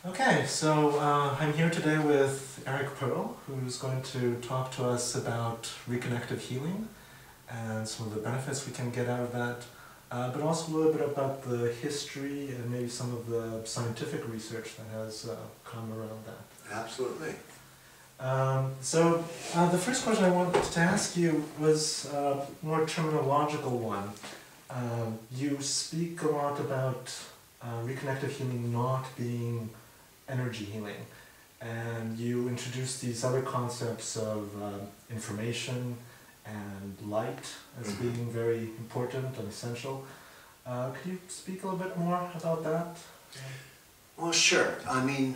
Okay, so I'm here today with Eric Pearl, who's going to talk to us about reconnective healing and some of the benefits we can get out of that, but also a little bit about the history and maybe some of the scientific research that has come around that. Absolutely. The first question I wanted to ask you was a more terminological one. You speak a lot about reconnective healing not being energy healing, and you introduce these other concepts of information and light as being very important and essential. Could you speak a little bit more about that? Well, sure. I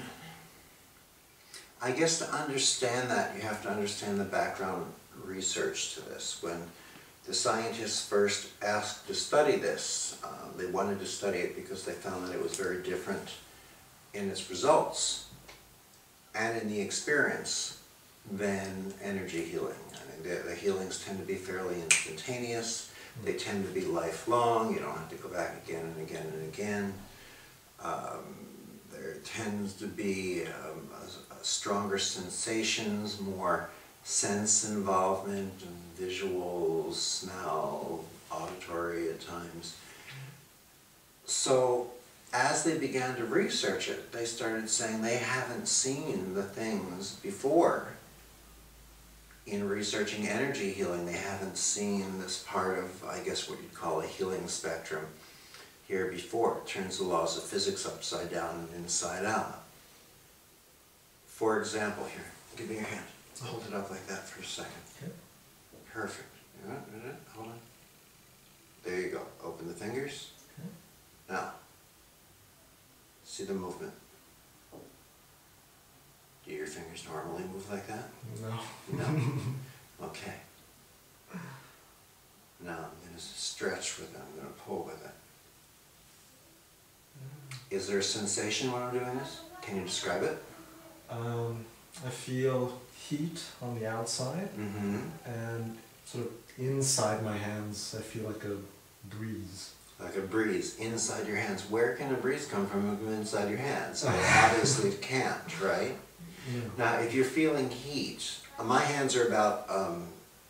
guess to understand that, you have to understand the background research to this. When the scientists first asked to study this, they wanted to study it because they found that it was very different in its results and in the experience than energy healing. I mean, the healings tend to be fairly instantaneous. They tend to be lifelong. You don't have to go back again and again and again. There tends to be stronger sensations, more sense involvement, and visual, smell, auditory at times. So as they began to research it, they started saying they haven't seen the things before. In researching energy healing, they haven't seen this part of, I guess, what you'd call a healing spectrum here before. It turns the laws of physics upside down and inside out. For example, here, give me your hand. Hold it up like that for a second. Okay. Perfect. Hold on. There you go. Open the fingers. Okay. Now, see the movement. Do your fingers normally move like that? No. No? Okay. Now I'm going to stretch with it. I'm going to pull with it. Is there a sensation when I'm doing this? Can you describe it? I feel heat on the outside, and sort of inside my hands I feel like a breeze. Like a breeze inside your hands. Where can a breeze come from inside your hands? Obviously it can't, right? Yeah. Now if you're feeling heat, my hands are about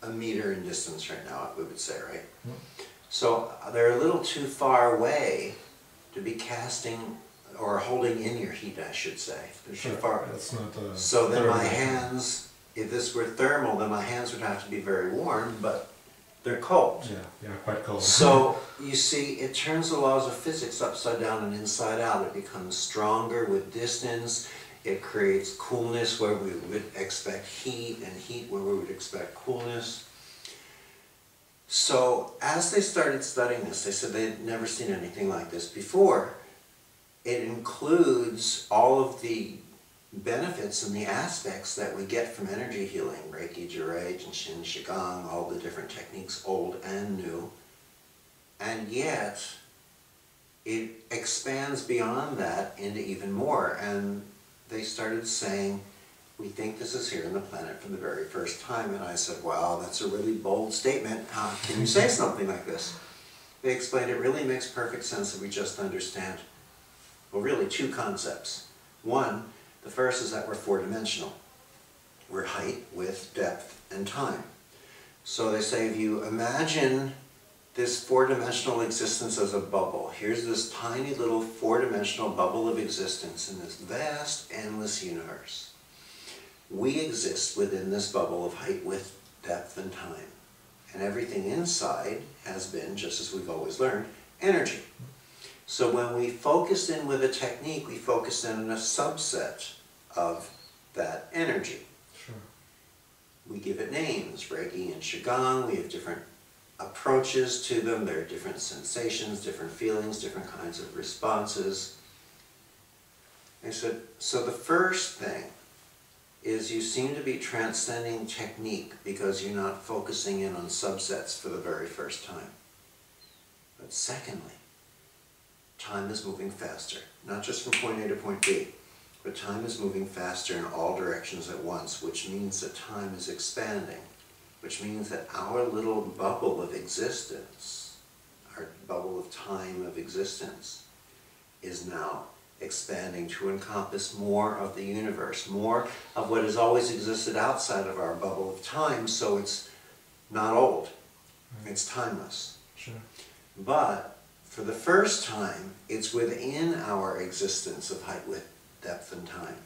a meter in distance right now, we would say, right? Yeah. So they're a little too far away to be casting or holding in your heat, I should say. They're too far. That's not so then my hands, if this were thermal, then my hands would have to be very warm, but they're cold. Yeah, quite cold. So you see, it turns the laws of physics upside down and inside out. It becomes stronger with distance. It creates coolness where we would expect heat, and heat where we would expect coolness. So as they started studying this, they said they'd never seen anything like this before. It includes all of the benefits and the aspects that we get from energy healing, Reiki, Jirei, Jinshin, Qigong, all the different techniques, old and new. And yet, it expands beyond that into even more. And they started saying, we think this is here on the planet for the very first time. And I said, wow, that's a really bold statement. How can you say something like this? They explained it really makes perfect sense if we just understand, well, really two concepts. One, the first is that we're four-dimensional. We're height, width, depth, and time. So they say if you imagine this four-dimensional existence as a bubble, here's this tiny little four-dimensional bubble of existence in this vast, endless universe. We exist within this bubble of height, width, depth, and time. And everything inside has been, just as we've always learned, energy. So when we focus in with a technique, we focus in on a subset of that energy. Sure. We give it names, Reiki and Qigong. We have different approaches to them. There are different sensations, different feelings, different kinds of responses. I said, so the first thing is you seem to be transcending technique because you're not focusing in on subsets for the very first time. But secondly, time is moving faster, not just from point A to point B, but time is moving faster in all directions at once, which means that time is expanding, which means that our little bubble of existence, our bubble of time of existence, is now expanding to encompass more of the universe, more of what has always existed outside of our bubble of time, so it's not old, it's timeless. Sure. But for the first time, it's within our existence of height, width, depth, and time.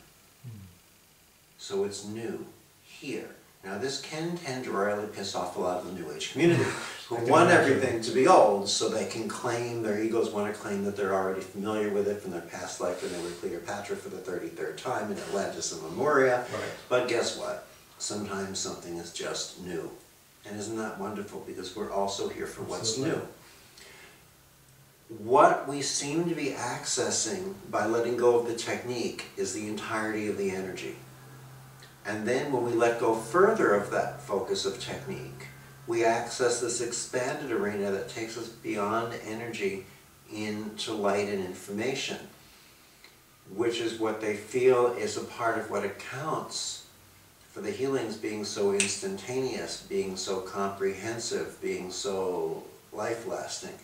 So it's new here. Now this can tend to royally piss off a lot of the New Age community who want everything to be old so they can claim, their egos want to claim that they're already familiar with it from their past life when they were Cleopatra for the 33rd time in Atlantis and Lemuria. Right. But guess what? Sometimes something is just new. And isn't that wonderful? Because we're also here for what's new. What we seem to be accessing by letting go of the technique is the entirety of the energy. And then when we let go further of that focus of technique, we access this expanded arena that takes us beyond energy into light and information, which is what they feel is a part of what accounts for the healings being so instantaneous, being so comprehensive, being so life-lasting.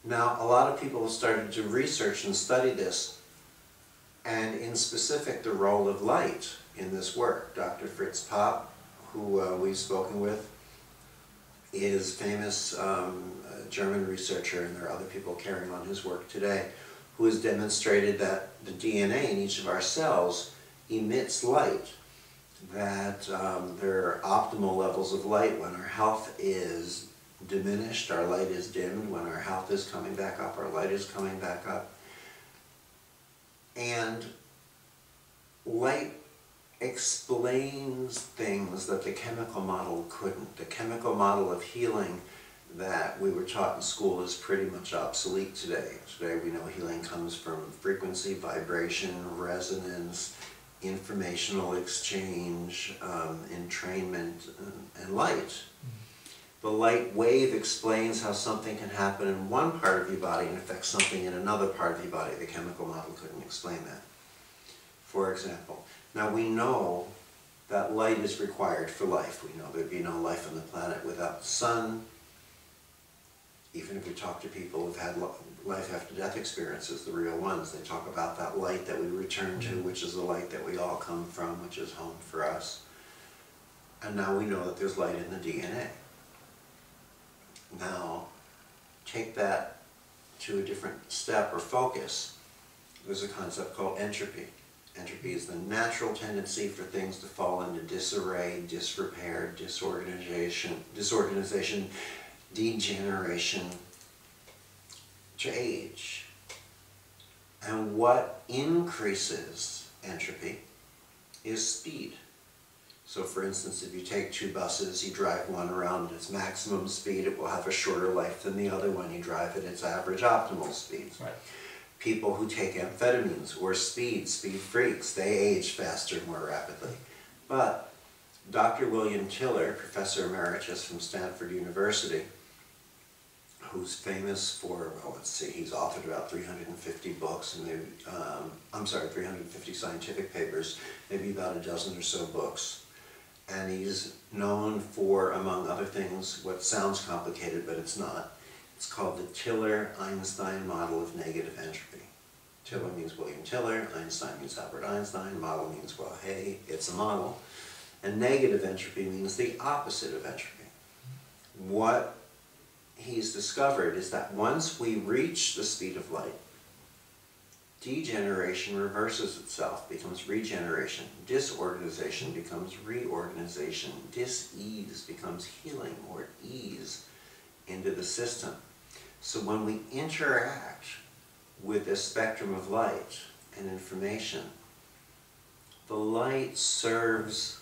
Now, a lot of people have started to research and study this, and in specific, the role of light in this work. Dr. Fritz Popp, who we've spoken with, is famous German researcher, and there are other people carrying on his work today, who has demonstrated that the DNA in each of our cells emits light, that there are optimal levels of light when our health is diminished, our light is dimmed. When our health is coming back up, our light is coming back up. And light explains things that the chemical model couldn't. The chemical model of healing that we were taught in school is pretty much obsolete today. Today we know healing comes from frequency, vibration, resonance, informational exchange, entrainment, and light. The light wave explains how something can happen in one part of your body and affect something in another part of your body. The chemical model couldn't explain that. For example, now we know that light is required for life. We know there'd be no life on the planet without the sun. Even if we talk to people who've had life after death experiences, the real ones, they talk about that light that we return to, which is the light that we all come from, which is home for us. And now we know that there's light in the DNA. Now, take that to a different step or focus. There's a concept called entropy. Entropy is the natural tendency for things to fall into disarray, disrepair, disorganization, degeneration, to age. And what increases entropy is speed. So for instance, if you take two buses, you drive one around at its maximum speed, it will have a shorter life than the other one. You drive at its average optimal speed. Right. People who take amphetamines or speed freaks, they age faster, more rapidly. But Dr. William Tiller, Professor Emeritus from Stanford University, who's famous for, well, let's see, he's authored about 350 books, and maybe, 350 scientific papers, maybe about a dozen or so books. And he's known for, among other things, what sounds complicated, but it's not. It's called the Tiller-Einstein model of negative entropy. Tiller means William Tiller, Einstein means Albert Einstein, model means, well, hey, it's a model. And negative entropy means the opposite of entropy. What he's discovered is that once we reach the speed of light, degeneration reverses itself, becomes regeneration. Disorganization becomes reorganization. Dis-ease becomes healing or ease into the system. So when we interact with this spectrum of light and information, the light serves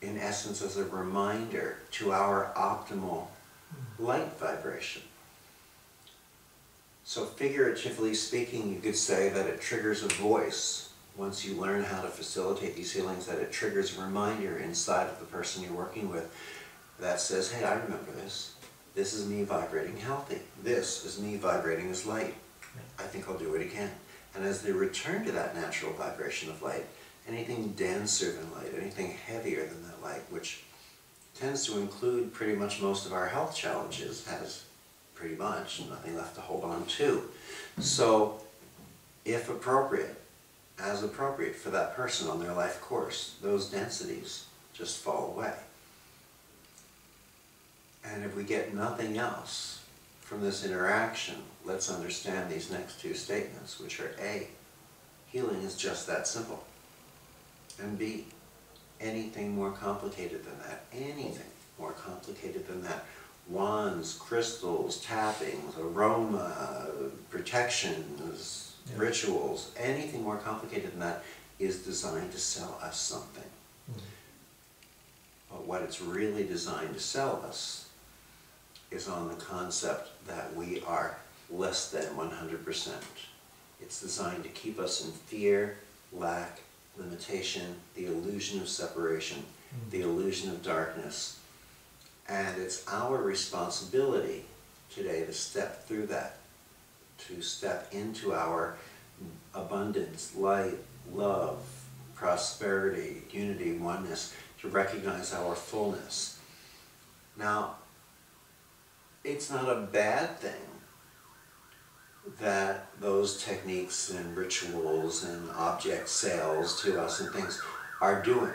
in essence as a reminder to our optimal light vibration. So figuratively speaking, you could say that it triggers a voice. Once you learn how to facilitate these healings, that it triggers a reminder inside of the person you're working with that says, hey, I remember this. This is me vibrating healthy. This is me vibrating as light. I think I'll do it again. And as they return to that natural vibration of light, anything denser than light, anything heavier than that light, which tends to include pretty much most of our health challenges, has pretty much nothing left to hold on to. So if appropriate, as appropriate for that person on their life course, those densities just fall away. And if we get nothing else from this interaction, let's understand these next two statements, which are A, healing is just that simple, and B, anything more complicated than that, anything more complicated than that, wands, crystals, tappings, aroma, protections, rituals, anything more complicated than that is designed to sell us something. But what it's really designed to sell us is on the concept that we are less than 100%. It's designed to keep us in fear, lack, limitation, the illusion of separation, the illusion of darkness. And it's our responsibility today to step through that, to step into our abundance, light, love, prosperity, unity, oneness, to recognize our fullness. Now, it's not a bad thing that those techniques and rituals and object sales to us and things are doing.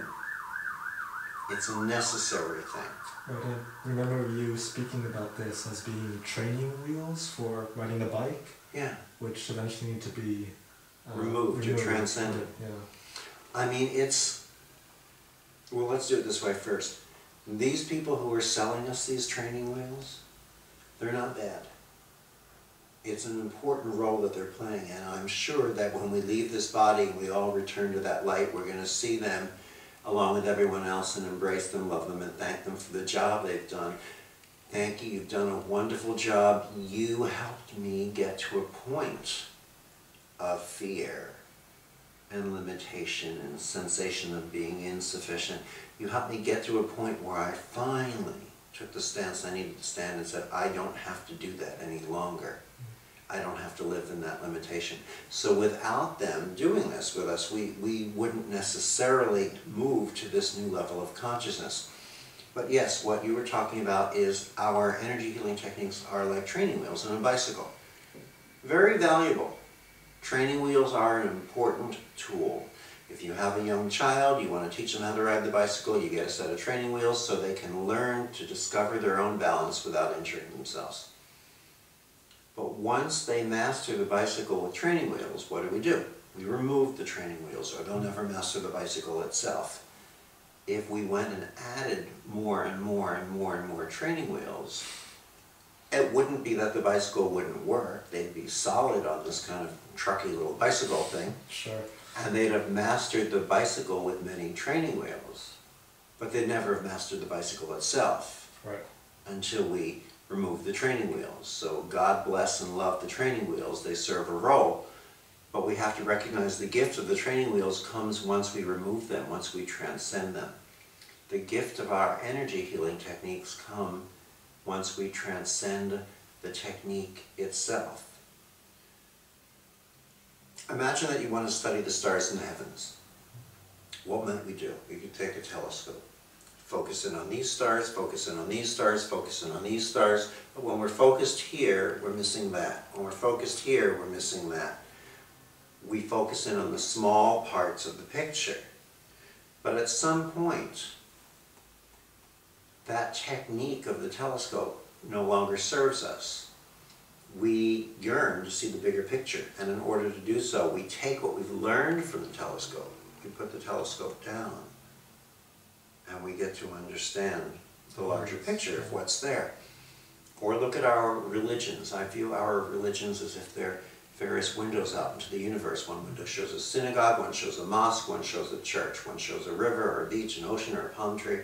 It's a necessary thing. Right, I remember you speaking about this as being training wheels for riding a bike. Yeah. Which eventually need to be removed or transcended. Yeah. I mean, well, let's do it this way first. These people who are selling us these training wheels, they're not bad. It's an important role that they're playing, and I'm sure that when we leave this body and we all return to that light, we're going to see them along with everyone else and embrace them, love them, and thank them for the job they've done. Thank you, you've done a wonderful job. You helped me get to a point of fear and limitation and sensation of being insufficient. You helped me get to a point where I finally took the stance I needed to stand and said, I don't have to do that any longer. I don't have to live in that limitation. So without them doing this with us, we wouldn't necessarily move to this new level of consciousness. But yes, what you were talking about is our energy healing techniques are like training wheels on a bicycle. Very valuable. Training wheels are an important tool. If you have a young child, you want to teach them how to ride the bicycle, you get a set of training wheels so they can learn to discover their own balance without injuring themselves. But once they master the bicycle with training wheels, what do? We remove the training wheels, or they'll never master the bicycle itself. If we went and added more and more and more and more training wheels, it wouldn't be that the bicycle wouldn't work. They'd be solid on this kind of trucky little bicycle thing. Sure. And they'd have mastered the bicycle with many training wheels. But they'd never have mastered the bicycle itself. Right. Until we remove the training wheels. So God bless and love the training wheels. They serve a role. But we have to recognize the gift of the training wheels comes once we remove them, once we transcend them. The gift of our energy healing techniques come once we transcend the technique itself. Imagine that you want to study the stars in the heavens. What might we do? We could take a telescope, focus in on these stars, focus in on these stars, focus in on these stars. But when we're focused here, we're missing that. When we're focused here, we're missing that. We focus in on the small parts of the picture. But at some point, that technique of the telescope no longer serves us. We yearn to see the bigger picture, and in order to do so, we take what we've learned from the telescope, we put the telescope down, and we get to understand the larger picture of what's there. Or look at our religions. I view our religions as if they're various windows out into the universe. One window shows a synagogue, one shows a mosque, one shows a church, one shows a river or a beach, an ocean or a palm tree.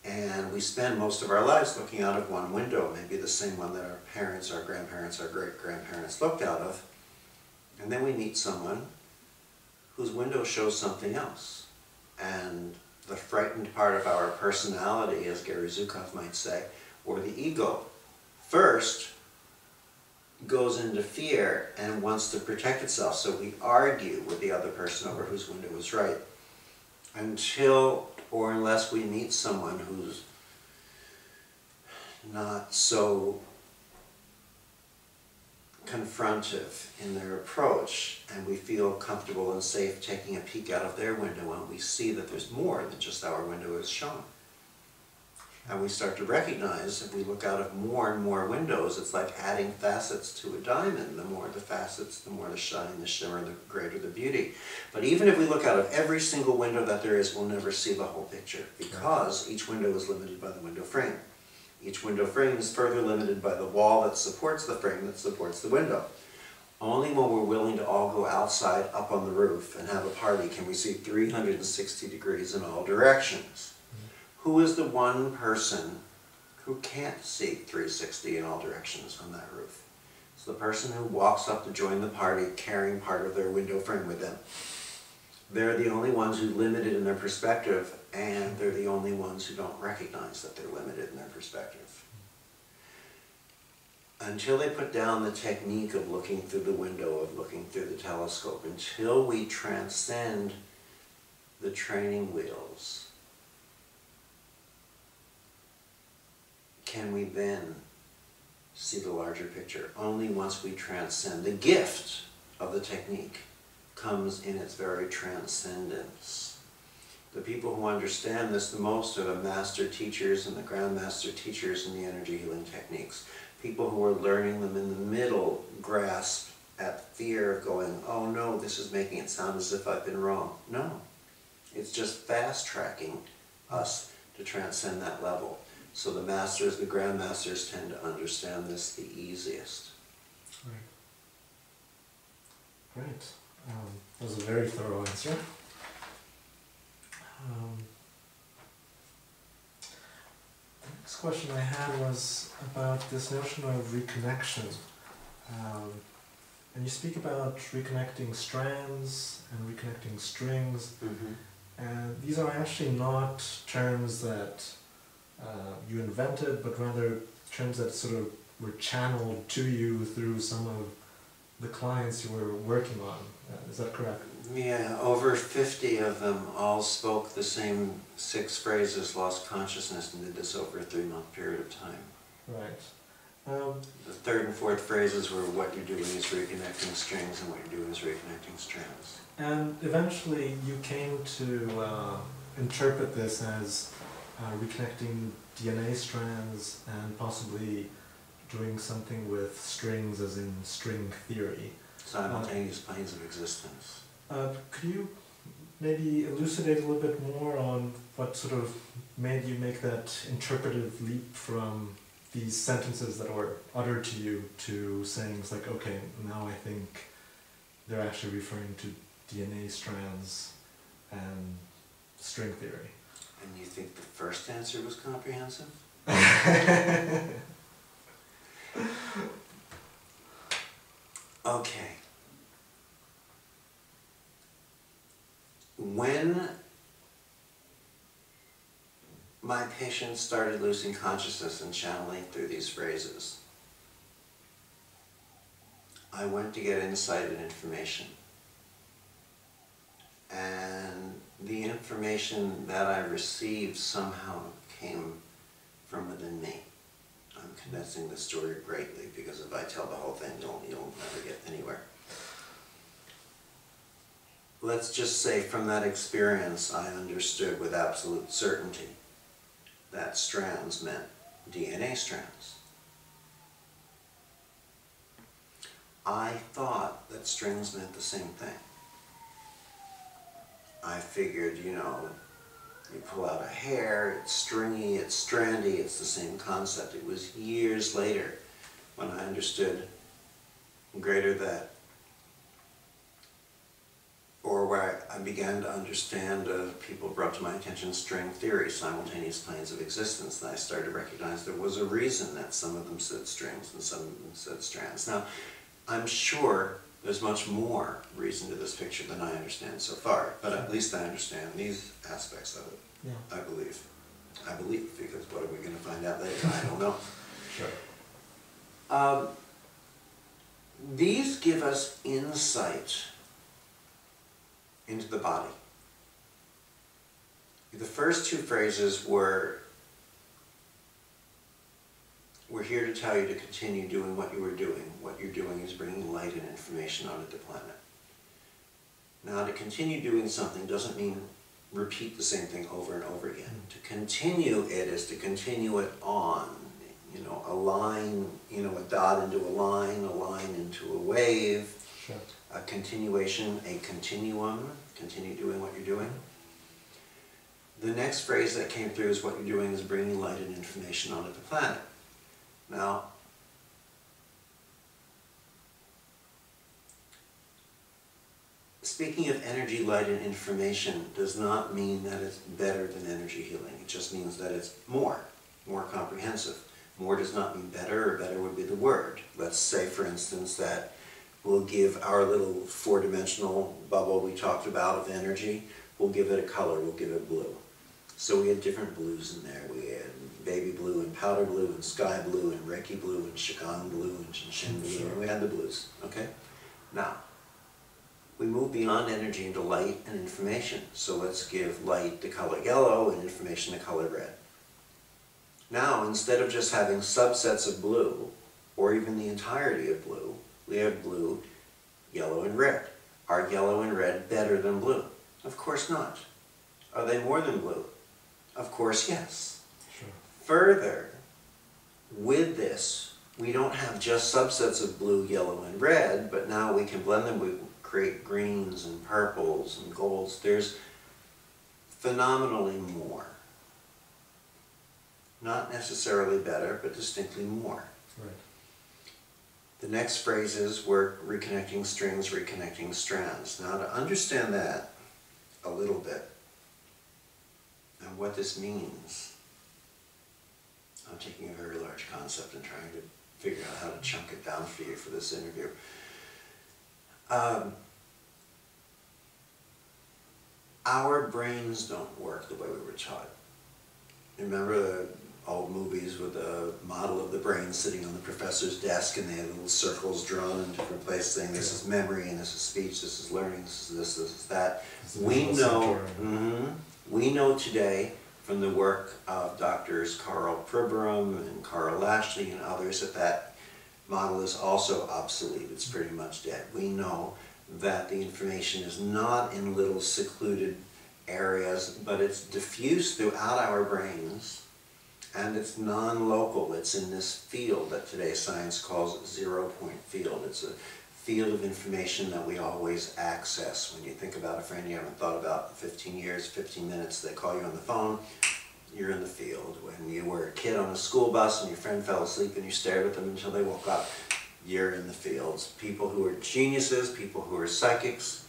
And we spend most of our lives looking out of one window, maybe the same one that our parents, our grandparents, our great-grandparents looked out of. And then we meet someone whose window shows something else. And the frightened part of our personality, as Gary Zukav might say, or the ego, first goes into fear and wants to protect itself. So we argue with the other person over whose window was right. Until or unless we meet someone who's not so confrontive in their approach, and we feel comfortable and safe taking a peek out of their window, and we see that there's more than just our window is shown. And we start to recognize, if we look out of more and more windows, it's like adding facets to a diamond. The more the facets, the more the shine, the shimmer, the greater the beauty. But even if we look out of every single window that there is, we'll never see the whole picture, because each window is limited by the window frame. Each window frame is further limited by the wall that supports the frame that supports the window. Only when we're willing to all go outside up on the roof and have a party can we see 360 degrees in all directions. Who is the one person who can't see 360 in all directions on that roof? It's the person who walks up to join the party carrying part of their window frame with them. They're the only ones who are limited in their perspective, and they're the only ones who don't recognize that they're limited in their perspective. Until they put down the technique of looking through the window, of looking through the telescope, until we transcend the training wheels, can we then see the larger picture? Only once we transcend. The gift of the technique comes in its very transcendence. The people who understand this the most are the master teachers and the grandmaster teachers in the energy healing techniques. People who are learning them in the middle grasp at fear of going, oh no, this is making it sound as if I've been wrong. No, it's just fast-tracking us to transcend that level. So the masters, the grandmasters, tend to understand this the easiest. Right. Great. That was a very thorough answer. The next question I had was about this notion of reconnection. And you speak about reconnecting strands and reconnecting strings. And these are actually not terms that you invented, but rather terms that sort of were channeled to you through some of the clients you were working on. Is that correct? Yeah, over 50 of them all spoke the same 6 phrases, lost consciousness, and did this over a 3-month period of time. Right. The 3rd and 4th phrases were what you're doing is reconnecting strings, and what you're doing is reconnecting strands. And eventually you came to interpret this as reconnecting DNA strands and possibly doing something with strings, as in string theory. Simultaneous planes of existence. Could you maybe elucidate a little bit more on what sort of made you make that interpretive leap from these sentences that were uttered to you to sayings like, okay, now I think they're actually referring to DNA strands and string theory? And you think the first answer was comprehensive? Okay. When my patients started losing consciousness and channeling through these phrases, I went to get insight and information. And the information that I received somehow came from within me. I'm condensing the story greatly, because if I tell the whole thing, you'll never get anywhere. Let's just say from that experience, I understood with absolute certainty that strands meant DNA strands. I thought that strings meant the same thing. I figured, you know, you pull out a hair, it's stringy, it's strandy, it's the same concept. It was years later when I understood greater that, or where I began to understand, people brought to my attention string theory, simultaneous planes of existence, and I started to recognize there was a reason that some of them said strings and some of them said strands. Now, I'm sure there's much more reason to this picture than I understand so far, but at least I understand these aspects of it. Yeah. I believe. I believe, because what are we going to find out later? I don't know. Sure. These give us insight into the body. The first 2 phrases were we're here to tell you to continue doing what you were doing. What you're doing is bringing light and information onto the planet. Now, to continue doing something doesn't mean repeat the same thing over and over again. To continue it is to continue it on. You know, a line, you know, a dot into a line into a wave, Sure. a continuation, a continuum, continue doing what you're doing. The next phrase that came through is what you're doing is bringing light and information onto the planet. Now, speaking of energy, light, and information does not mean that it's better than energy healing. It just means that it's more comprehensive. More does not mean better, or better would be the word. Let's say, for instance, that we'll give our little four-dimensional bubble we talked about of energy, we'll give it a color, we'll give it blue. So we had different blues in there. We had baby blue and powder blue and sky blue and Reiki blue and Qigong blue and Shin blue, and we had the blues, okay? Now, we move beyond energy into light and information. So let's give light the color yellow and information the color red. Now, instead of just having subsets of blue, or even the entirety of blue, we have blue, yellow, and red. Are yellow and red better than blue? Of course not. Are they more than blue? Of course, yes. Sure. Further, with this, we don't have just subsets of blue, yellow, and red, but now we can blend them. We create greens and purples and golds. There's phenomenally more. Not necessarily better, but distinctly more. Right. The next phrase is we're reconnecting strings, reconnecting strands. Now, to understand that a little bit and what this means, I'm taking a very large concept and trying to figure out how to chunk it down for you for this interview. Our brains don't work the way we were taught. Remember the old movies with the model of the brain sitting on the professor's desk, and they had little circles drawn in different places saying this is memory, and this is speech, this is learning, this is this is that. We know today from the work of doctors Carl Pribram and Carl Lashley and others that model is also obsolete. It's pretty much dead. We know that the information is not in little secluded areas, but it's diffused throughout our brains, and it's non-local. It's in this field that today's science calls zero-point field. It's a field of information that we always access. When you think about a friend you haven't thought about in 15 years, 15 minutes, they call you on the phone, you're in the field. When you were a kid on a school bus and your friend fell asleep and you stared at them until they woke up, you're in the fields. People who are geniuses, people who are psychics,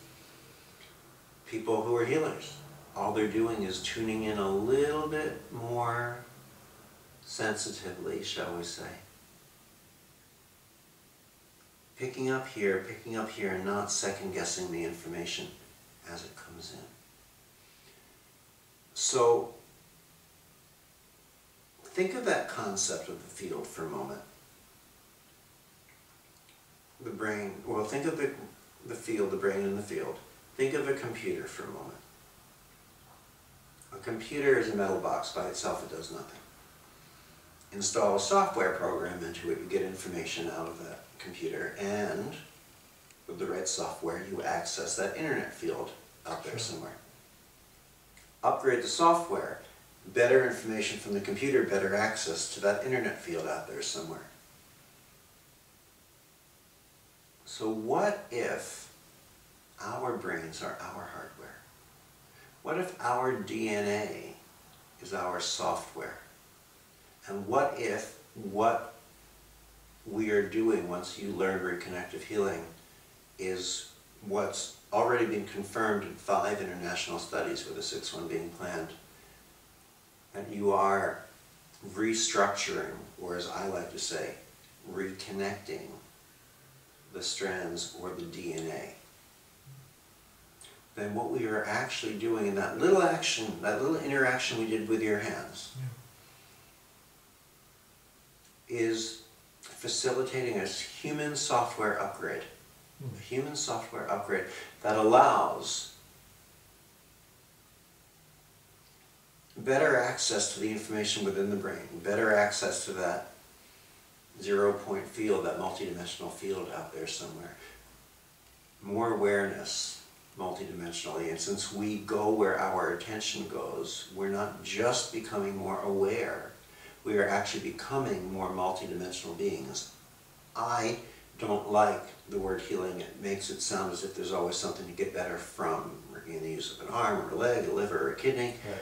people who are healers. All they're doing is tuning in a little bit more sensitively, shall we say. Picking up here, and not second-guessing the information as it comes in. So, think of that concept of the field for a moment. The brain, well, think of the field, the brain in the field. Think of a computer for a moment. A computer is a metal box. By itself, it does nothing. Install a software program into it, you get information out of that computer, and with the right software, you access that internet field out there somewhere. Upgrade the software, better information from the computer, better access to that internet field out there somewhere. So what if our brains are our hardware? What if our DNA is our software? And what if what we are doing once you learn Reconnective Healing is what's already been confirmed in 5 international studies, with the 6th one being planned, that you are restructuring, or as I like to say, reconnecting the strands or the DNA. Then what we are actually doing in that little action, that little interaction we did with your hands, is facilitating a human software upgrade. A human software upgrade that allows better access to the information within the brain, better access to that 0-point field, that multidimensional field out there somewhere. More awareness multidimensionally, and since we go where our attention goes, we're not just becoming more aware, we are actually becoming more multidimensional beings. I don't like the word healing. It makes it sound as if there's always something to get better from, in the use of an arm or a leg, a liver or a kidney. Right.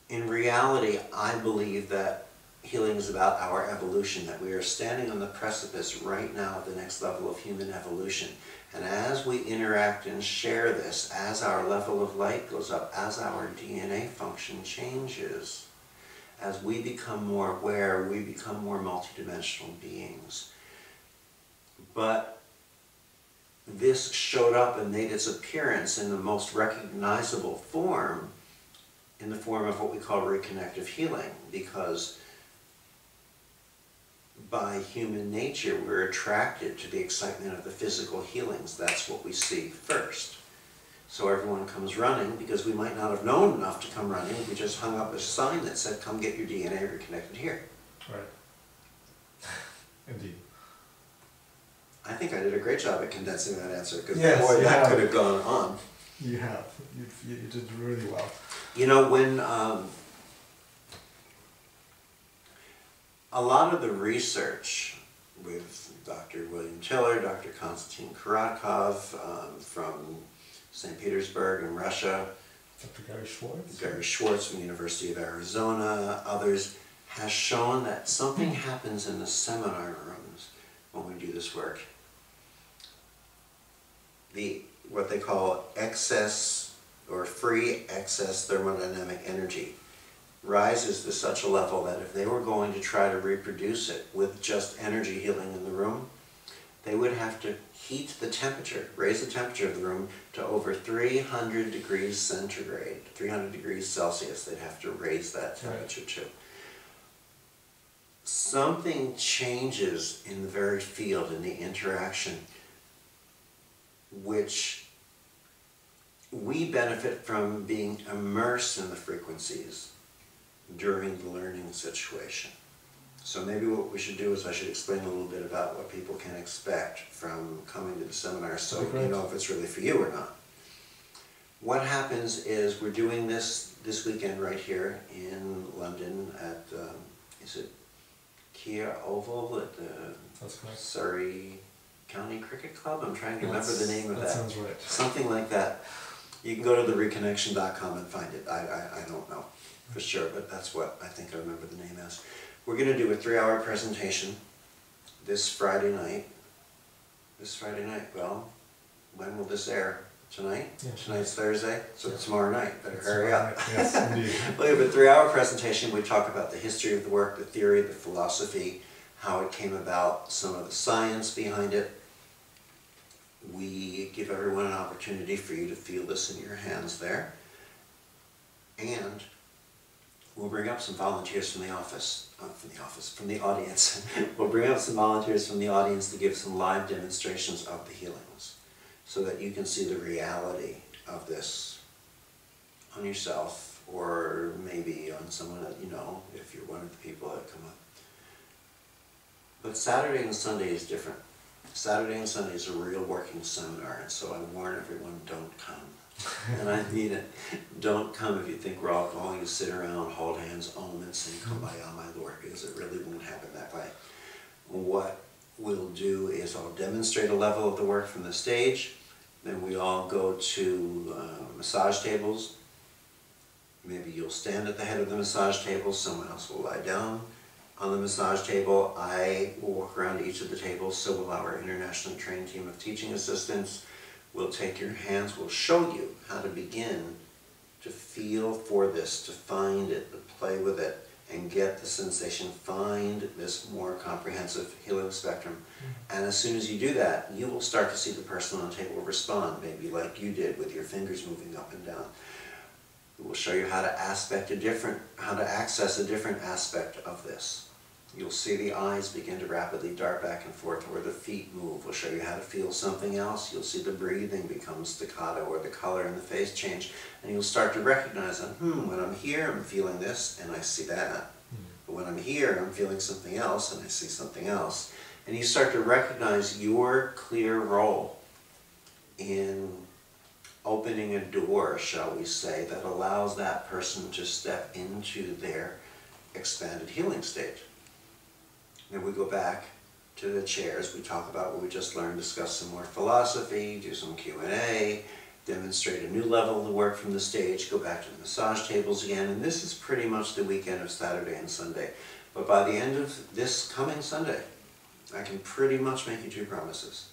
In reality, I believe that healing is about our evolution, that we are standing on the precipice right now of the next level of human evolution. And as we interact and share this, as our level of light goes up, as our DNA function changes, as we become more aware, we become more multidimensional beings. But this showed up and made its appearance in the most recognizable form, in the form of what we call reconnective healing, because by human nature we're attracted to the excitement of the physical healings. That's what we see first. So everyone comes running because we might not have known enough to come running. We just hung up a sign that said, come get your DNA reconnected here. Right. Indeed. I think I did a great job at condensing that answer, because Yes, boy, that have. could have gone on. You have. You did really well. You know, when a lot of the research with Dr. William Tiller, Dr. Konstantin Korotkov from St. Petersburg in Russia, Dr. Gary Schwartz from the University of Arizona, others, has shown that something happens in the seminar rooms when we do this work. What they call excess or free excess thermodynamic energy rises to such a level that if they were going to try to reproduce it with just energy healing in the room, they would have to heat the temperature, raise the temperature of the room to over 300 degrees centigrade, 300 degrees Celsius. They'd have to raise that temperature to. Something changes in the very field, in the interaction, which we benefit from being immersed in the frequencies during the learning situation. So maybe what we should do is I should explain a little bit about what people can expect from coming to the seminar, so you know if it's really for you or not. What happens is we're doing this weekend right here in London at, is it Kia Oval at the Surrey County Cricket Club? I'm trying to remember the name of that. That sounds right. Something like that. You can go to thereconnection.com and find it. I don't know for sure, but that's what I think I remember the name as. We're going to do a 3-hour presentation this Friday night. This Friday night, well, when will this air? Tonight? Yeah. Tonight's Thursday, so tomorrow night. Better That's hurry right. up. Yes, indeed. We'll have a 3-hour presentation. We talk about the history of the work, the theory, the philosophy, how it came about, some of the science behind it. We give everyone an opportunity for you to feel this in your hands there. And we'll bring up some volunteers from the audience. We'll bring up some volunteers from the audience to give some live demonstrations of the healings, so that you can see the reality of this on yourself, or maybe on someone that you know, if you're one of the people that come up. But Saturday and Sunday is different. Saturday and Sunday is a real working seminar, and so I warn everyone, don't come. And I mean it. Don't come if you think we're all going to sit around, hold hands, om and sing Kumbaya, my Lord, because it really won't happen that way. What we'll do is I'll demonstrate a level of the work from the stage, then we all go to massage tables. Maybe you'll stand at the head of the massage table, someone else will lie down on the massage table. I will walk around each of the tables, so will our internationally trained team of teaching assistants. We'll take your hands, we'll show you how to begin to feel for this, to find it, to play with it, and get the sensation, find this more comprehensive healing spectrum. And as soon as you do that, you will start to see the person on the table respond, maybe like you did with your fingers moving up and down. We'll show you how to access a different aspect of this. You'll see the eyes begin to rapidly dart back and forth, or the feet move. We'll show you how to feel something else. You'll see the breathing become staccato, or the color in the face change, and you'll start to recognize that, when I'm here, I'm feeling this, and I see that. But when I'm here, I'm feeling something else, and I see something else. And you start to recognize your clear role in opening a door, shall we say, that allows that person to step into their expanded healing state. And we go back to the chairs, we talk about what we just learned, discuss some more philosophy, do some Q&A, demonstrate a new level of the work from the stage, go back to the massage tables again, and this is pretty much the weekend of Saturday and Sunday. But by the end of this coming Sunday, I can pretty much make you two promises,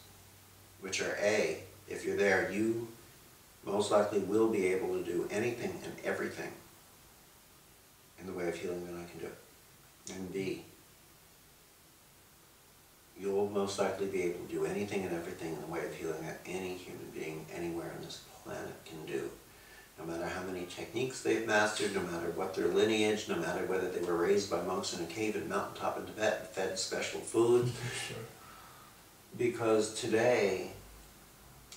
which are A, if you're there, you most likely will be able to do anything and everything in the way of healing that I can do. And B, you'll most likely be able to do anything and everything in the way of healing that any human being anywhere on this planet can do. No matter how many techniques they've mastered, no matter what their lineage, no matter whether they were raised by monks in a cave and mountaintop in Tibet and fed special food. Sure. Because today,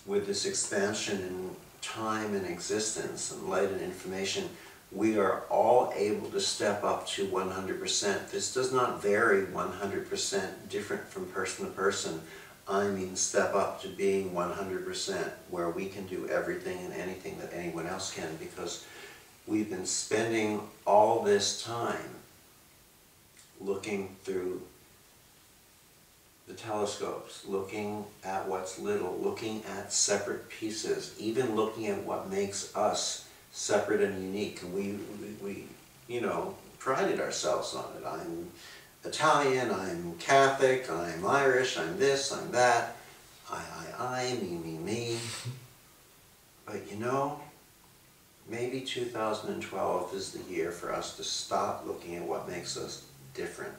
with this expansion in time and existence and light and information, we are all able to step up to 100%. This does not vary 100% different from person to person. I mean step up to being 100% where we can do everything and anything that anyone else can, because we've been spending all this time looking through the telescopes, looking at what's little, looking at separate pieces, even looking at what makes us separate and unique. And we you know, prided ourselves on it. I'm Italian, I'm Catholic, I'm Irish, I'm this, I'm that, I, me. But you know, maybe 2012 is the year for us to stop looking at what makes us different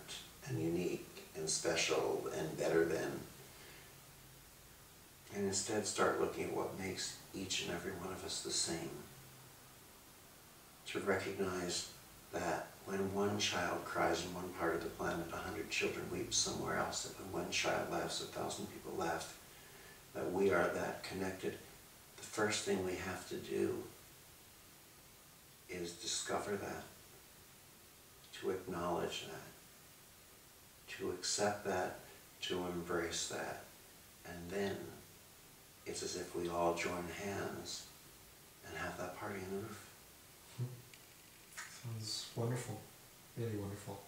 and unique and special and better than, and instead start looking at what makes each and every one of us the same. To recognize that when one child cries in one part of the planet, 100 children weep somewhere else, that when one child laughs, 1,000 people laugh, that we are that connected. The first thing we have to do is discover that, to acknowledge that, to accept that, to embrace that, and then it's as if we all join hands and have that party on the roof. Sounds wonderful, really wonderful.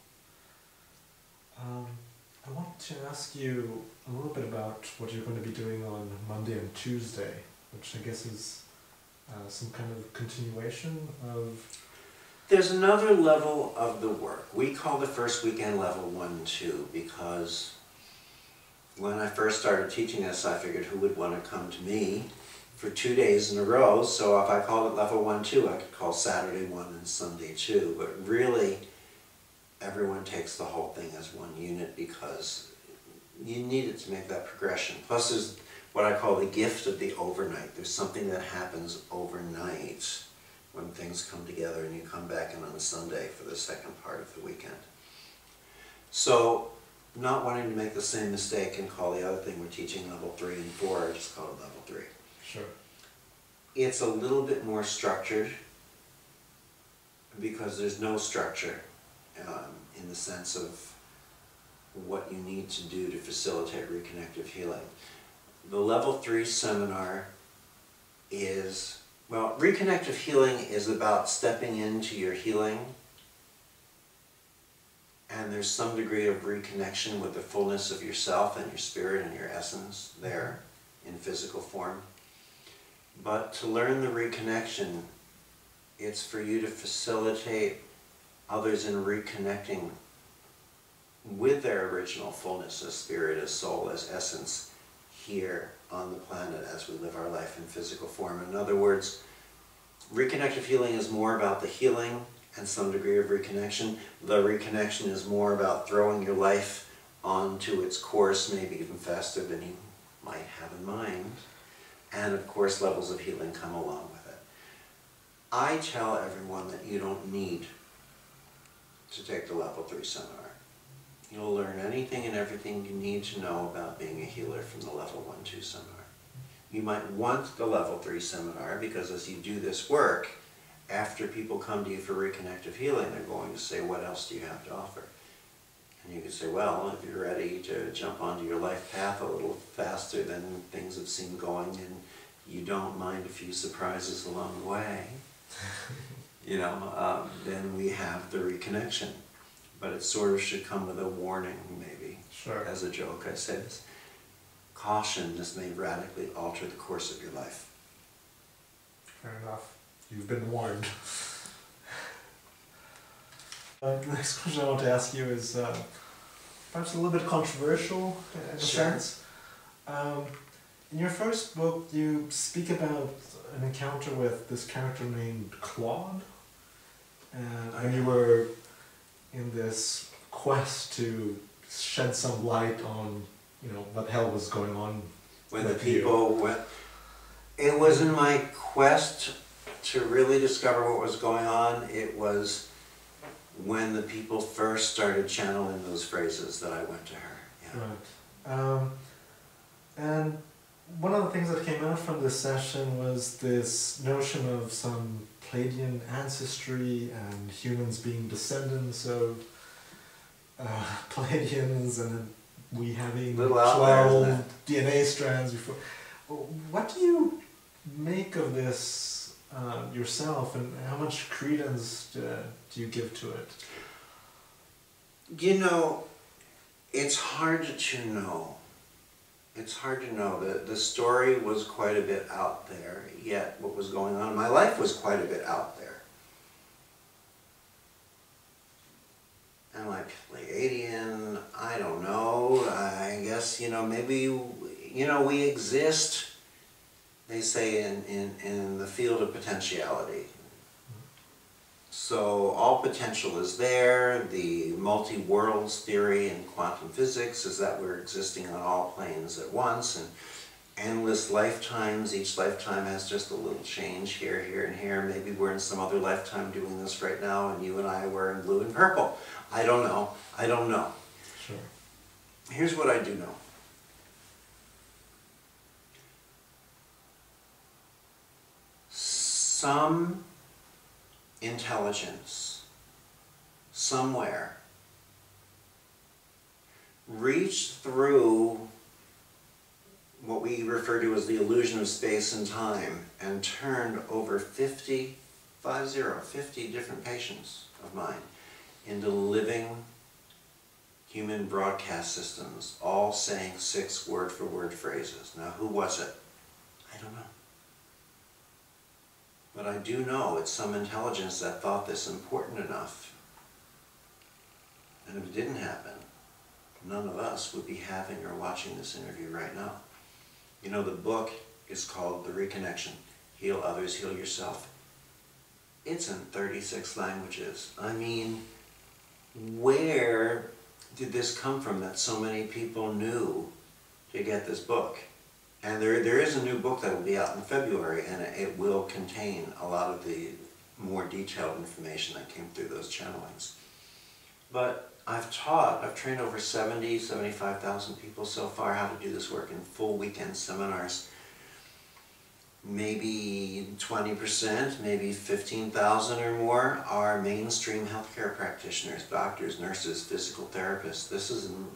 I want to ask you a little bit about what you're going to be doing on Monday and Tuesday, which I guess is some kind of continuation of... There's another level of the work. We call the first weekend level 1-2 because when I first started teaching this, I figured who would want to come to me for 2 days in a row, so if I called it level 1-2, I could call Saturday 1 and Sunday 2, but really everyone takes the whole thing as one unit because you need it to make that progression. Plus there's what I call the gift of the overnight. There's something that happens overnight when things come together and you come back in on Sunday for the second part of the weekend. So, not wanting to make the same mistake and call the other thing we're teaching level 3 and 4, I just call it level 3. Sure. It's a little bit more structured because there's no structure in the sense of what you need to do to facilitate reconnective healing. The level 3 seminar is, well, reconnective healing is about stepping into your healing, and there's some degree of reconnection with the fullness of yourself and your spirit and your essence there in physical form. But to learn the reconnection, it's for you to facilitate others in reconnecting with their original fullness as spirit, as soul, as essence here on the planet as we live our life in physical form. In other words, reconnective healing is more about the healing and some degree of reconnection. The reconnection is more about throwing your life onto its course, maybe even faster than you might have in mind. And of course, levels of healing come along with it. I tell everyone that you don't need to take the level 3 seminar. You'll learn anything and everything you need to know about being a healer from the level 1-2 seminar. You might want the level 3 seminar because as you do this work after people come to you for reconnective healing, they're going to say, what else do you have to offer? And you can say, well, if you're ready to jump onto your life path a little faster than things have seemed going, and you don't mind a few surprises along the way, then we have the reconnection. But it sort of should come with a warning, maybe. Sure. As a joke, I say this. Caution, this may radically alter the course of your life. Fair enough. You've been warned. The next question I want to ask you is perhaps a little bit controversial in a sense. In your first book, you speak about an encounter with this character named Claude, and when you were in this quest to shed some light on, what hell was going on when the people it was in my quest to really discover what was going on. It was when the people first started channeling those phrases that I went to her. Yeah. Right. And one of the things that came out from this session was this notion of some Pleiadian ancestry and humans being descendants of Pleiadians, and we having 12 DNA strands before. What do you make of this yourself, and how much credence do you give to it? It's hard to know. It's hard to know. The story was quite a bit out there, yet what was going on in my life was quite a bit out there. Am I Pleiadian? I don't know. I guess, maybe, we exist, they say, in the field of potentiality. So all potential is there. The multi-worlds theory in quantum physics is that we're existing on all planes at once, and endless lifetimes. Each lifetime has just a little change here, here, and here. Maybe we're in some other lifetime doing this right now, and you and I were in blue and purple. I don't know. I don't know. Sure. Here's what I do know. Some intelligence somewhere reached through what we refer to as the illusion of space and time and turned over 50 different patients of mine into living human broadcast systems, all saying 6 word-for-word phrases. Now, who was it? I don't know. But I do know it's some intelligence that thought this important enough. And if it didn't happen, none of us would be having or watching this interview right now. The book is called The Reconnection. Heal Others, Heal Yourself. It's in 36 languages. I mean, where did this come from that so many people knew to get this book? And there is a new book that will be out in February, and it will contain a lot of the more detailed information that came through those channelings. But I've trained over 75,000 people so far how to do this work in full weekend seminars. Maybe 20%, maybe 15,000 or more are mainstream healthcare practitioners, doctors, nurses, physical therapists. This is in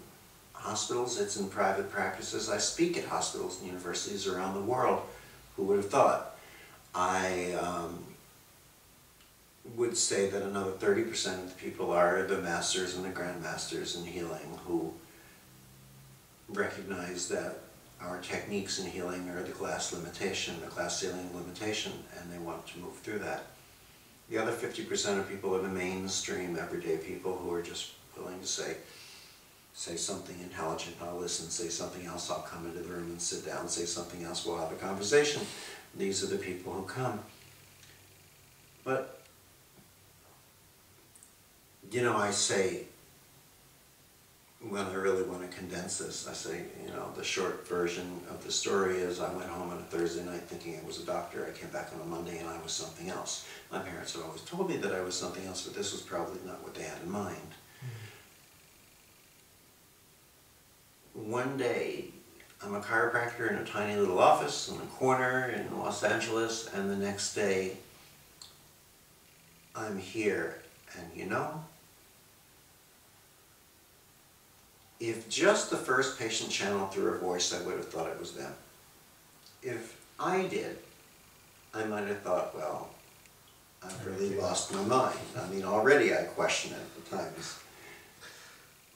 hospitals, it's in private practices. I speak at hospitals and universities around the world. Who would have thought? I would say that another 30% of the people are the masters and the grandmasters in healing who recognize that our techniques in healing are the glass limitation, the glass ceiling limitation, and they want to move through that. The other 50% of people are the mainstream everyday people who are just willing to say something intelligent, I'll listen, say something else, I'll come into the room and sit down, say something else, we'll have a conversation. These are the people who come. But, I say, when I really want to condense this, I say, the short version of the story is I went home on a Thursday night thinking I was a doctor. I came back on a Monday and I was something else. My parents had always told me that I was something else, but this was probably not what they had in mind. One day, I'm a chiropractor in a tiny little office in a corner in Los Angeles, and the next day, I'm here, and you know, if just the first patient channeled through her voice, I would have thought it was them. If I did, I might have thought, well, I've really lost my mind. I mean, already I question it at times.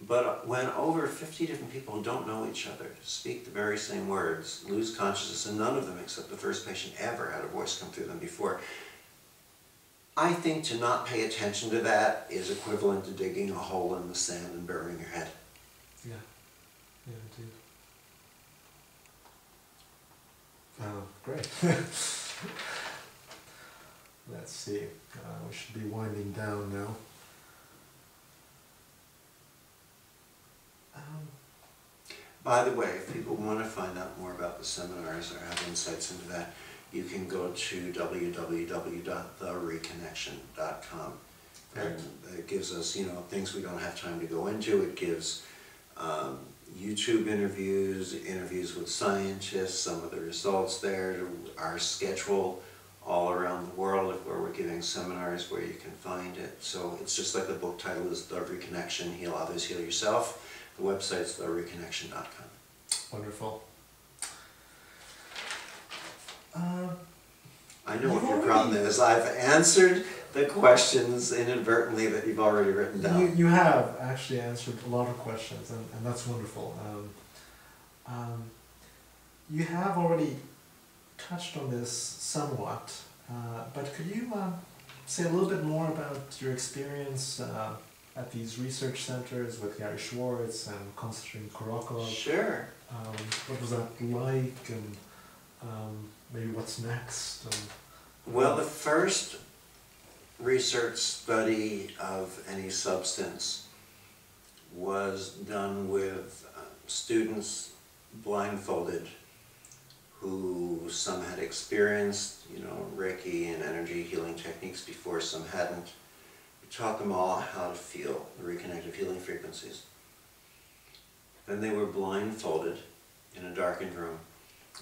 But when over 50 different people who don't know each other speak the very same words, lose consciousness, and none of them except the first patient ever had a voice come through them before, I think to not pay attention to that is equivalent to digging a hole in the sand and burying your head. Yeah, yeah, indeed. Oh, great. Let's see. We should be winding down now. By the way, if people want to find out more about the seminars or have insights into that, you can go to www.thereconnection.com. And it gives us, you know, things we don't have time to go into. It gives YouTube interviews, interviews with scientists, some of the results there, our schedule all around the world of where we're giving seminars, where you can find it. So it's just like the book title is The Reconnection, Heal Others, Heal Yourself. The website's thereconnection.com. Wonderful. I know what your problem is. I've answered the questions inadvertently that you've already written down. You have actually answered a lot of questions, and that's wonderful. You have already touched on this somewhat, but could you say a little bit more about your experience at these research centers with Gary Schwartz and Konstantin Kurokov? Sure. What was that like, and maybe what's next? Well, the first research study of any substance was done with students blindfolded who some had experienced, you know, Reiki and energy healing techniques before, some hadn't. We taught them all how to feel the reconnective healing frequencies. Then they were blindfolded in a darkened room,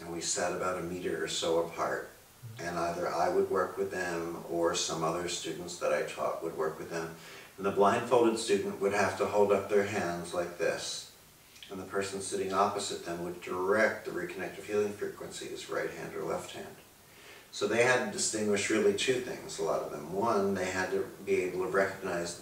and we sat about a meter or so apart. And either I would work with them or some other students that I taught would work with them. And the blindfolded student would have to hold up their hands like this. And the person sitting opposite them would direct the reconnective healing frequencies, right hand or left hand. So they had to distinguish really two things, a lot of them. One, they had to be able to recognize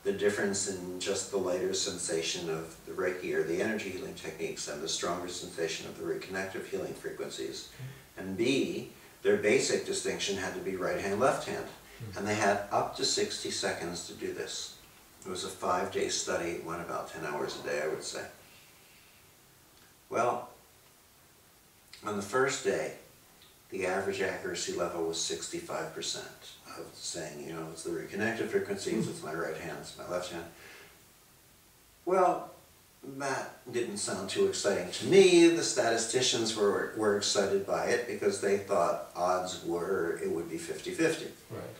the difference in just the lighter sensation of the Reiki or the energy healing techniques and the stronger sensation of the reconnective healing frequencies. And B, their basic distinction had to be right hand, left hand. And they had up to 60 seconds to do this. It was a 5-day study. It went about 10 hours a day, I would say. Well, on the first day, the average accuracy level was 65% of saying, you know, it's the reconnective frequencies, it's my right hand, it's my left hand. Well, that didn't sound too exciting to me. The statisticians were excited by it because they thought odds were it would be 50-50. Right.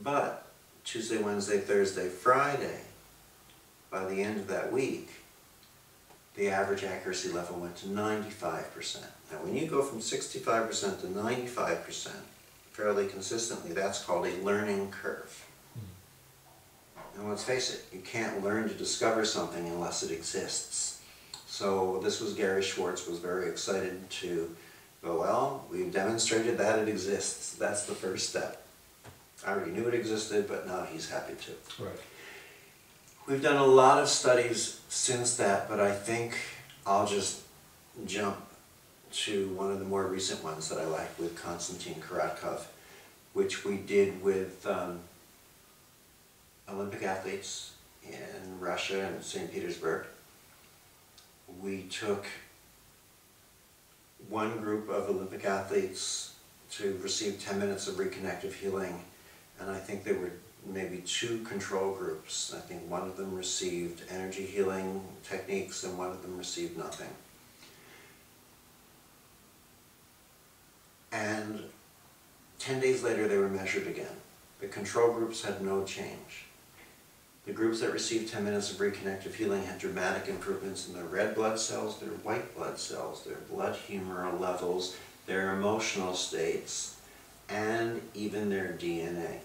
But Tuesday, Wednesday, Thursday, Friday, by the end of that week, the average accuracy level went to 95%. Now when you go from 65% to 95% fairly consistently, that's called a learning curve. And let's face it, you can't learn to discover something unless it exists. So this was Gary Schwartz was very excited to go, well, we've demonstrated that it exists. That's the first step. I already knew it existed, but now he's happy to. Right. We've done a lot of studies since that, but I think I'll just jump to one of the more recent ones that I like with Konstantin Kurokov, which we did with Olympic athletes in Russia and St. Petersburg. We took one group of Olympic athletes to receive 10 minutes of reconnective healing, and I think there were maybe 2 control groups. I think one of them received energy healing techniques and one of them received nothing. And 10 days later they were measured again. The control groups had no change. The groups that received 10 minutes of reconnective healing had dramatic improvements in their red blood cells, their white blood cells, their blood humor levels, their emotional states, and even their DNA.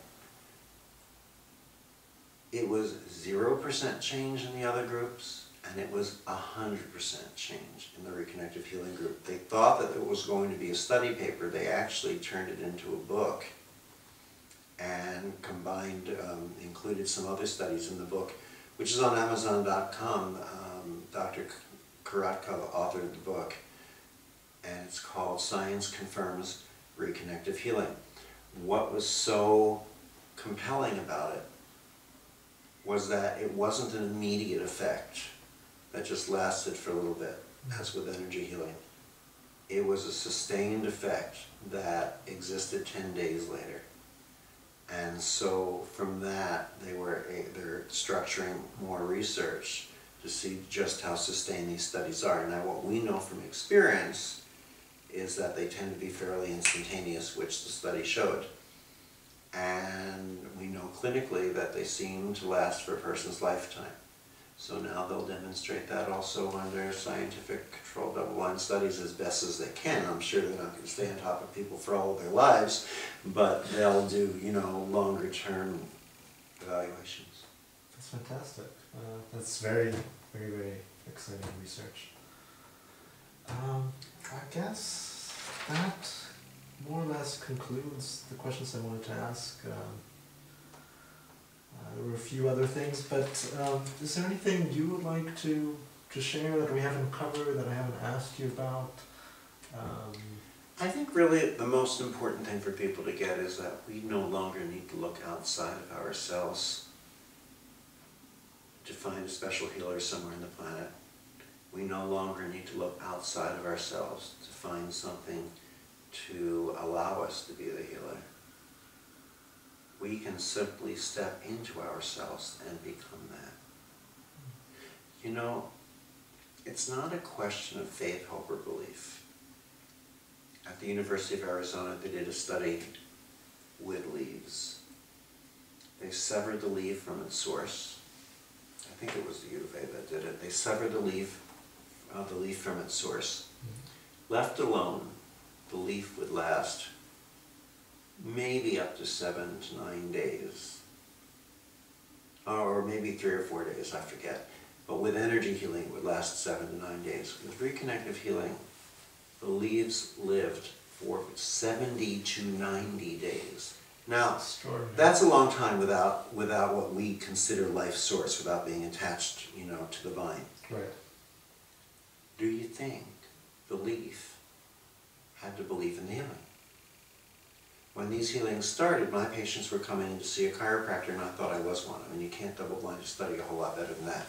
it was 0% change in the other groups, and it was 100% change in the Reconnective Healing group. They thought that it was going to be a study paper. They actually turned it into a book and combined, included some other studies in the book, which is on Amazon.com. Dr. Karatkov authored the book, and it's called Science Confirms Reconnective Healing. What was so compelling about it was that it wasn't an immediate effect that just lasted for a little bit, as with energy healing. It was a sustained effect that existed 10 days later. And so from that, they're structuring more research to see just how sustained these studies are. Now, what we know from experience is that they tend to be fairly instantaneous, which the study showed. And we know clinically that they seem to last for a person's lifetime. So now they'll demonstrate that also under scientific controlled double-blind studies as best as they can. I'm sure they're not going to stay on top of people for all of their lives, but they'll do, longer-term evaluations. That's fantastic. That's very, very, very exciting research. I guess that more or less concludes the questions I wanted to ask. There were a few other things, but is there anything you would like to share that we haven't covered, that I haven't asked you about? I think really the most important thing for people to get is that we no longer need to look outside of ourselves to find a special healer somewhere on the planet. We no longer need to look outside of ourselves to find something to allow us to be the healer. We can simply step into ourselves and become that. It's not a question of faith, hope, or belief. At the University of Arizona, they did a study with leaves. They severed the leaf from its source. I think it was the U of A that did it. They severed the leaf from its source. Left alone, the leaf would last maybe up to 7 to 9 days, or maybe 3 or 4 days, I forget. But with energy healing, it would last 7 to 9 days. With reconnective healing, the leaves lived for 70 to 90 days. Now, that's a long time without what we consider life source, without being attached, to the vine. Right. Do you think the leaf had to believe in the healing? When these healings started, my patients were coming in to see a chiropractor, and I thought I was one. I mean, you can't double-blind a study a whole lot better than that.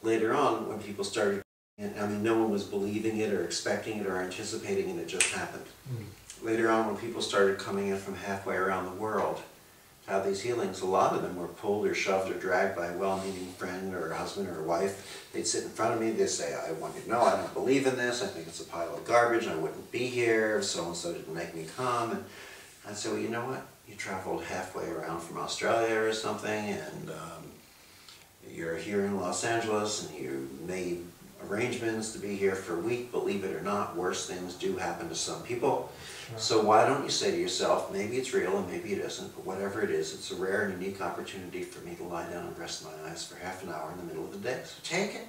Later on, when people started, no one was believing it or expecting it or anticipating it, it just happened. Later on, when people started coming in from halfway around the world to have these healings, a lot of them were pulled or shoved or dragged by a well-meaning friend or a husband or a wife. They'd sit in front of me, they'd say, I want you to know I don't believe in this, I think it's a pile of garbage, I wouldn't be here if so-and-so didn't make me come. And I'd say, well, you know what? You traveled halfway around from Australia or something, and you're here in Los Angeles, and you made arrangements to be here for a week. Believe it or not, worse things do happen to some people. Sure. So why don't you say to yourself, maybe it's real and maybe it isn't, but whatever it is, it's a rare and unique opportunity for me to lie down and rest my eyes for half an hour in the middle of the day. So take it.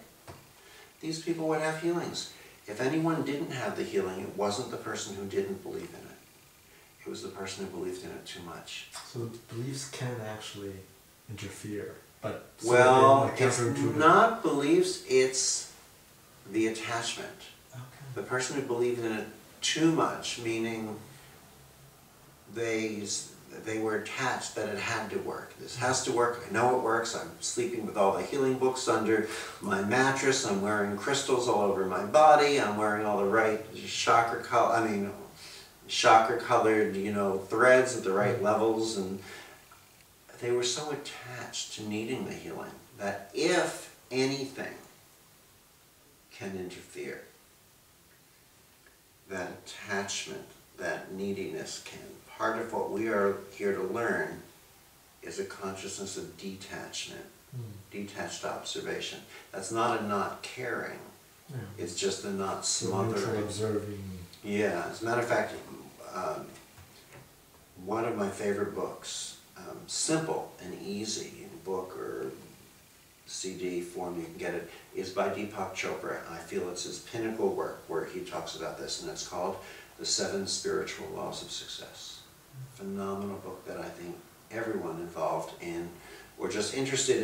These people would have healings. If anyone didn't have the healing, it wasn't the person who didn't believe in it. It was the person who believed in it too much. So the beliefs can actually interfere, but... Well, it's not beliefs, it's the attachment. Okay. The person who believed in it too much, meaning they were attached that it had to work. This has to work, I know it works, I'm sleeping with all the healing books under my mattress, I'm wearing crystals all over my body, I'm wearing all the right chakra colored, threads at the right levels, and they were so attached to needing the healing that if anything can interfere, that attachment, that neediness can. Part of what we are here to learn is a consciousness of detachment, detached observation. That's not a not caring, it's just a not smothering. Observing. Yeah, as a matter of fact, one of my favorite books, simple and easy in book or CD form, you can get it, is by Deepak Chopra. I feel it's his pinnacle work where he talks about this, and it's called The 7 Spiritual Laws of Success. Phenomenal book that I think everyone involved in, or just interested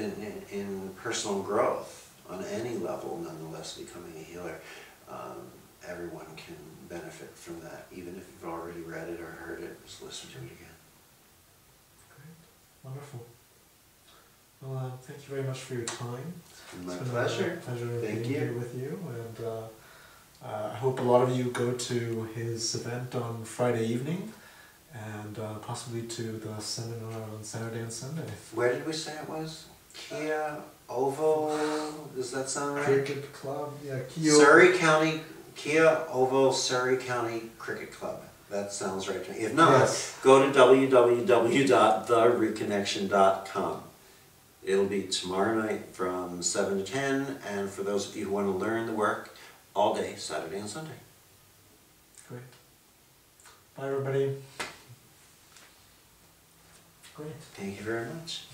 in personal growth on any level, nonetheless becoming a healer, everyone can benefit from that, even if you've already read it or heard it, just listen to it again. Great. Wonderful. Well, thank you very much for your time. My It's been pleasure. a pleasure Thank being you. here with you, and I hope a lot of you go to his event on Friday evening, and possibly to the seminar on Saturday and Sunday. Where did we say it was? Kia Oval, does that sound right? Cricket Club, yeah, Kyo. Surrey County, Kia Oval Surrey County Cricket Club. That sounds right to me. If not, Yes. go to www.thereconnection.com. It'll be tomorrow night from 7 to 10, and for those of you who want to learn the work, all day, Saturday and Sunday. Great. Bye, everybody. Great. Thank you very much.